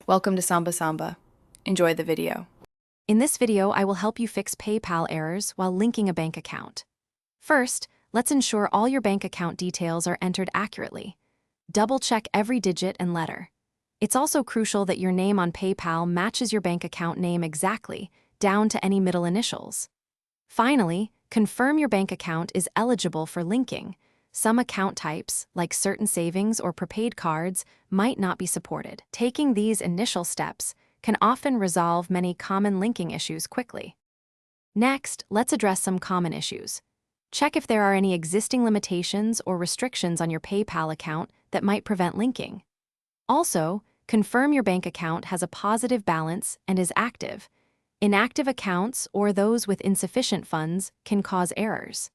Welcome to Samba Samba. Enjoy the video. In this video, I will help you fix PayPal errors while linking a bank account. First, let's ensure all your bank account details are entered accurately. Double-check every digit and letter. It's also crucial that your name on PayPal matches your bank account name exactly, down to any middle initials. Finally, confirm your bank account is eligible for linking. Some account types, like certain savings or prepaid cards, might not be supported. Taking these initial steps can often resolve many common linking issues quickly. Next, let's address some common issues. Check if there are any existing limitations or restrictions on your PayPal account that might prevent linking. Also, confirm your bank account has a positive balance and is active. Inactive accounts or those with insufficient funds can cause errors.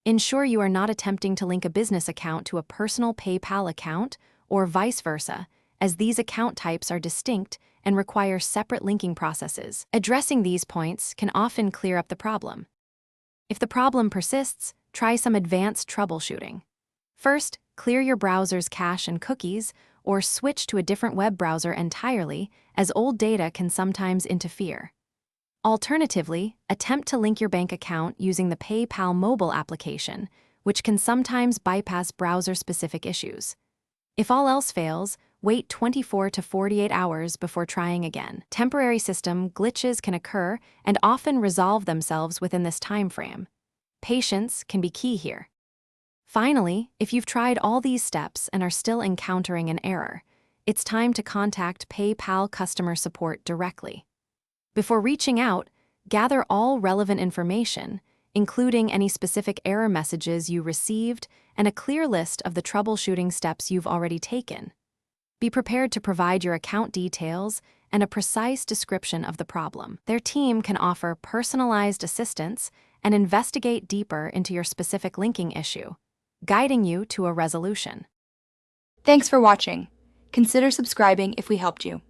Ensure you are not attempting to link a business account to a personal PayPal account or vice versa, as these account types are distinct and require separate linking processes. Addressing these points can often clear up the problem. If the problem persists, try some advanced troubleshooting. First, clear your browser's cache and cookies, or switch to a different web browser entirely, as old data can sometimes interfere. Alternatively, attempt to link your bank account using the PayPal mobile application, which can sometimes bypass browser-specific issues. If all else fails, wait 24 to 48 hours before trying again. Temporary system glitches can occur and often resolve themselves within this time frame. Patience can be key here. Finally, if you've tried all these steps and are still encountering an error, it's time to contact PayPal customer support directly. Before reaching out, gather all relevant information, including any specific error messages you received and a clear list of the troubleshooting steps you've already taken. Be prepared to provide your account details and a precise description of the problem. Their team can offer personalized assistance and investigate deeper into your specific linking issue, guiding you to a resolution. Thanks for watching. Consider subscribing if we helped you.